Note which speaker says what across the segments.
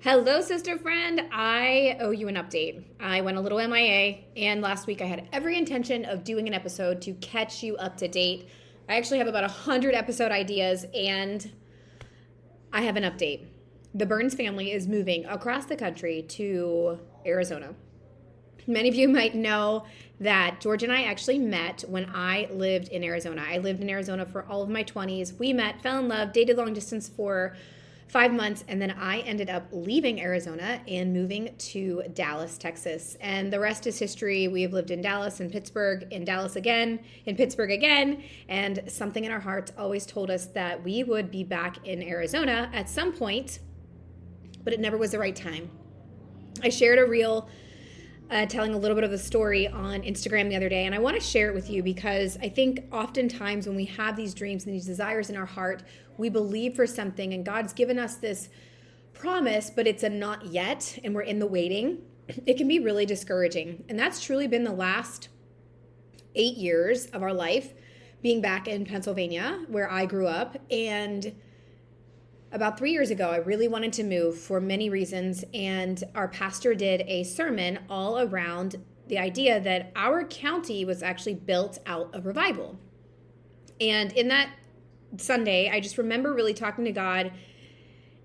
Speaker 1: Hello, sister friend. I owe you an update. I went a little MIA, and last week I had every intention of doing an episode to catch you up to date. I actually have about 100 episode ideas, and I have an update. The Burns family is moving across the country to Arizona. Many of you might know that George and I actually met when I lived in Arizona. I lived in Arizona for all of my 20s. We met, fell in love, dated long distance for 5 months, and then I ended up leaving Arizona and moving to Dallas, Texas. And the rest is history. We have lived in Dallas and Pittsburgh, in Dallas again, in Pittsburgh again, and something in our hearts always told us that we would be back in Arizona at some point, but it never was the right time. I shared a reel telling a little bit of the story on Instagram the other day, and I want to share it with you because I think oftentimes when we have these dreams and these desires in our heart, we believe for something, and God's given us this promise, but it's a not yet, and we're in the waiting. It can be really discouraging, and that's truly been the last 8 years of our life being back in Pennsylvania, where I grew up. And about 3 years ago, I really wanted to move for many reasons, and our pastor did a sermon all around the idea that our county was actually built out of revival. And in that Sunday, I just remember really talking to God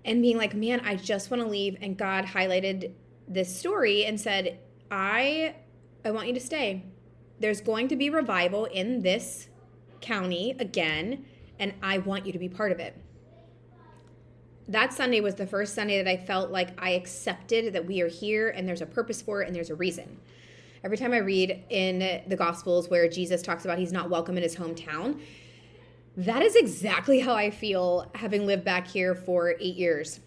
Speaker 1: and being like, man, I just want to leave. And God highlighted this story and said, I want you to stay. There's going to be revival in this county again, and I want you to be part of it. That Sunday was the first Sunday that I felt like I accepted that we are here and there's a purpose for it and there's a reason. Every time I read in the Gospels where Jesus talks about he's not welcome in his hometown, that is exactly how I feel having lived back here for 8 years.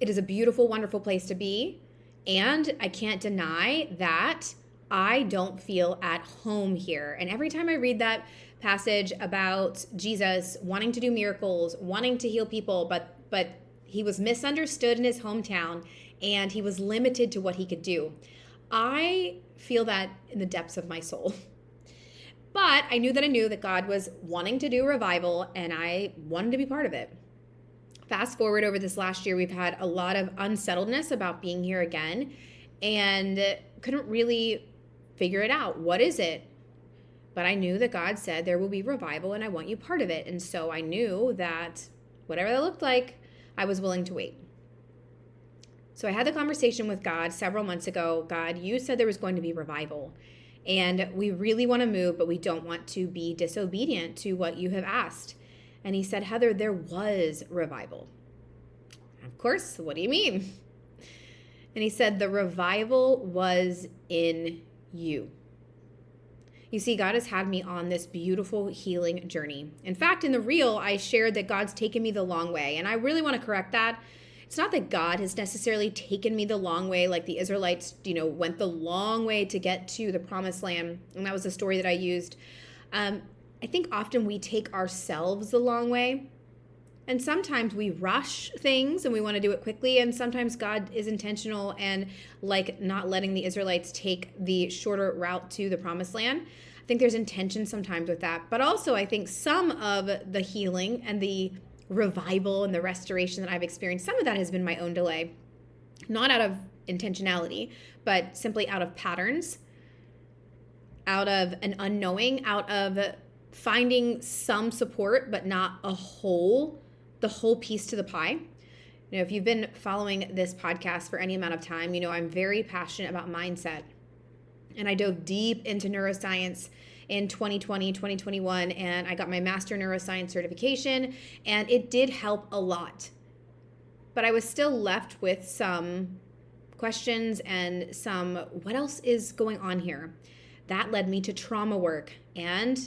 Speaker 1: It is a beautiful, wonderful place to be, and I can't deny that I don't feel at home here. And every time I read that passage about Jesus wanting to do miracles, wanting to heal people, but he was misunderstood in his hometown and he was limited to what he could do, I feel that in the depths of my soul. But I knew that God was wanting to do revival, and I wanted to be part of it. Fast forward over this last year, we've had a lot of unsettledness about being here again and couldn't really figure it out. What is it? But I knew that God said there will be revival and I want you part of it. And so I knew that whatever that looked like, I was willing to wait. So I had the conversation with God several months ago. God, you said there was going to be revival, and we really want to move, but we don't want to be disobedient to what you have asked. And he said, Heather, there was revival. Of course, what do you mean? And he said, the revival was in you. You see, God has had me on this beautiful healing journey. In fact, in the reel, I shared that God's taken me the long way, and I really want to correct that. It's not that God has necessarily taken me the long way, like the Israelites, went the long way to get to the promised land. And that was the story that I used. I think often we take ourselves the long way. And sometimes we rush things and we want to do it quickly. And sometimes God is intentional and like not letting the Israelites take the shorter route to the promised land. I think there's intention sometimes with that. But also I think some of the healing and the revival and the restoration that I've experienced, some of that has been my own delay, not out of intentionality, but simply out of patterns, out of an unknowing, out of finding some support, but not the whole piece to the pie. If you've been following this podcast for any amount of time, I'm very passionate about mindset. And I dove deep into neuroscience in 2020, 2021, and I got my master neuroscience certification, and it did help a lot. But I was still left with some questions and some, what else is going on here? That led me to trauma work. And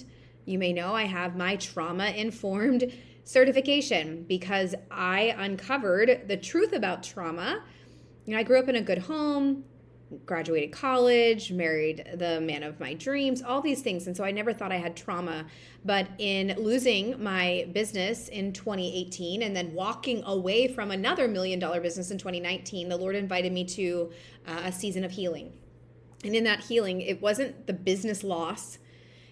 Speaker 1: you may know I have my trauma-informed certification because I uncovered the truth about trauma. I grew up in a good home, graduated college, married the man of my dreams, all these things. And so I never thought I had trauma. But in losing my business in 2018 and then walking away from another $1 million business in 2019, the Lord invited me to a season of healing. And in that healing, it wasn't the business loss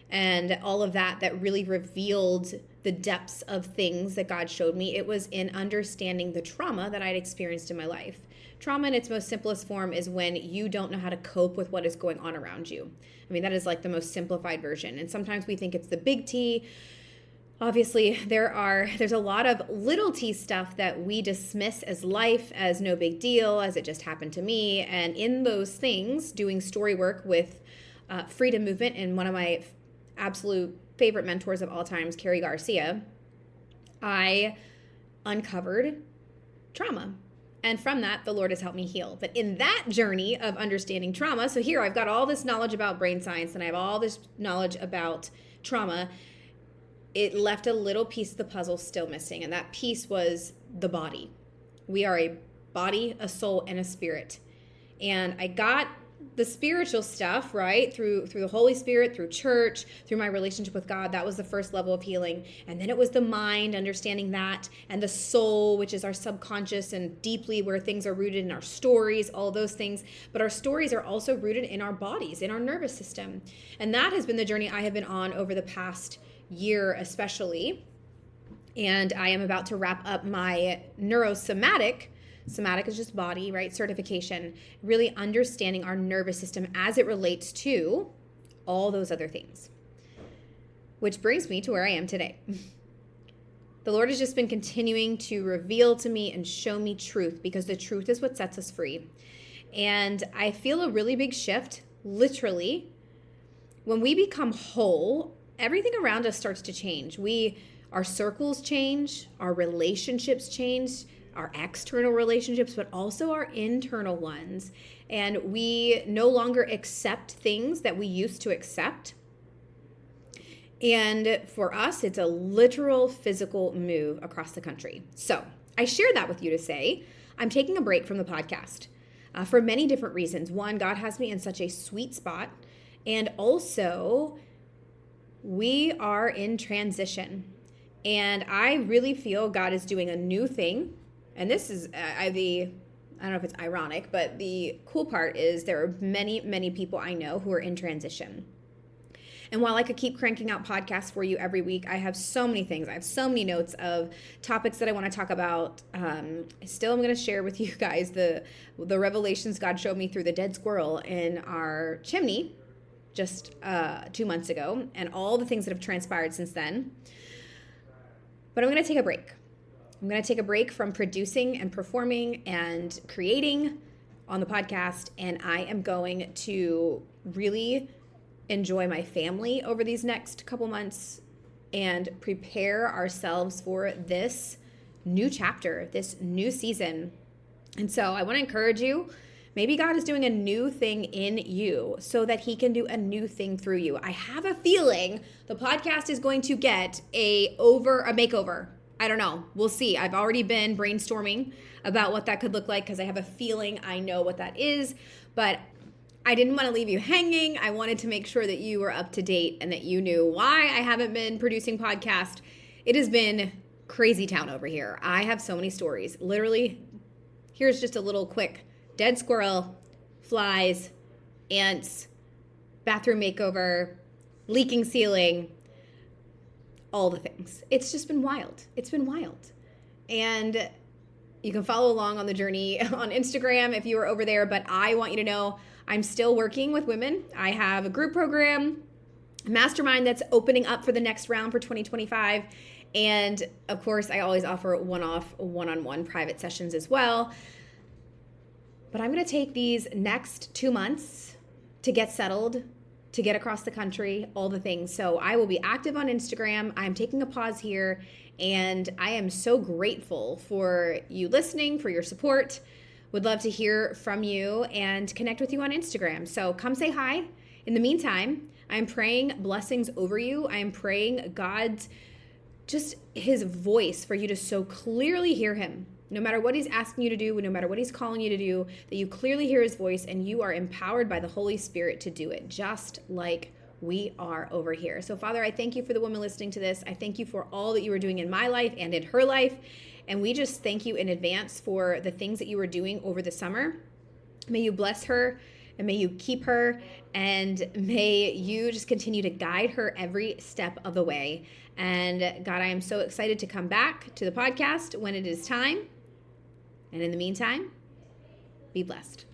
Speaker 1: and all of that that really revealed the depths of things that God showed me, it was in understanding the trauma that I'd experienced in my life. Trauma in its most simplest form is when you don't know how to cope with what is going on around you. I mean, that is like the most simplified version. And sometimes we think it's the big T. Obviously, there's a lot of little t stuff that we dismiss as life, as no big deal, as it just happened to me. And in those things, doing story work with Freedom Movement and one of my absolute favorite mentors of all times, Carrie Garcia, I uncovered trauma. And from that, the Lord has helped me heal. But in that journey of understanding trauma, so here I've got all this knowledge about brain science and I have all this knowledge about trauma. It left a little piece of the puzzle still missing, and that piece was the body. We are a body, a soul, and a spirit. And I got the spiritual stuff, right, through the Holy Spirit, through church, through my relationship with God. That was the first level of healing. And then it was the mind, understanding that, and the soul, which is our subconscious and deeply where things are rooted in our stories, all those things. But our stories are also rooted in our bodies, in our nervous system. And that has been the journey I have been on over the past year especially. And I am about to wrap up my neurosomatic is just body, right, certification, really understanding our nervous system as it relates to all those other things. Which brings me to where I am today. The Lord has just been continuing to reveal to me and show me truth, because the truth is what sets us free. And I feel a really big shift, literally. When we become whole, everything around us starts to change. Our circles change, our relationships change, our external relationships, but also our internal ones. And we no longer accept things that we used to accept. And for us, it's a literal physical move across the country. So I share that with you to say, I'm taking a break from the podcast for many different reasons. One, God has me in such a sweet spot. And also, we are in transition. And I really feel God is doing a new thing. And this is, I don't know if it's ironic, but the cool part is there are many, many people I know who are in transition. And while I could keep cranking out podcasts for you every week, I have so many things. I have so many notes of topics that I want to talk about. Still, I'm going to share with you guys the revelations God showed me through the dead squirrel in our chimney just 2 months ago, and all the things that have transpired since then. But I'm going to take a break. I'm going to take a break from producing and performing and creating on the podcast, and I am going to really enjoy my family over these next couple months and prepare ourselves for this new chapter, this new season. And so I want to encourage you, maybe God is doing a new thing in you so that he can do a new thing through you. I have a feeling the podcast is going to get a makeover. I don't know. We'll see. I've already been brainstorming about what that could look like because I have a feeling I know what that is, but I didn't want to leave you hanging. I wanted to make sure that you were up to date and that you knew why I haven't been producing podcast. It has been crazy town over here. I have so many stories. Literally, here's just a little quick: dead squirrel, flies, ants, bathroom makeover, leaking ceiling, all the things. It's just been wild. It's been wild. And you can follow along on the journey on Instagram if you are over there, but I want you to know I'm still working with women. I have a group program, a mastermind that's opening up for the next round for 2025. And of course, I always offer one-off, one-on-one private sessions as well. But I'm going to take these next 2 months to get settled, to get across the country, all the things. So I will be active on Instagram. I'm taking a pause here, and I am so grateful for you listening, for your support. Would love to hear from you and connect with you on Instagram. So come say hi. In the meantime, I'm praying blessings over you. I am praying God's, just his voice for you to so clearly hear him. No matter what he's asking you to do, no matter what he's calling you to do, that you clearly hear his voice and you are empowered by the Holy Spirit to do it, just like we are over here. So Father, I thank you for the woman listening to this. I thank you for all that you are doing in my life and in her life. And we just thank you in advance for the things that you are doing over the summer. May you bless her. and may you keep her, and may you just continue to guide her every step of the way. And God, I am so excited to come back to the podcast when it is time. And in the meantime, be blessed.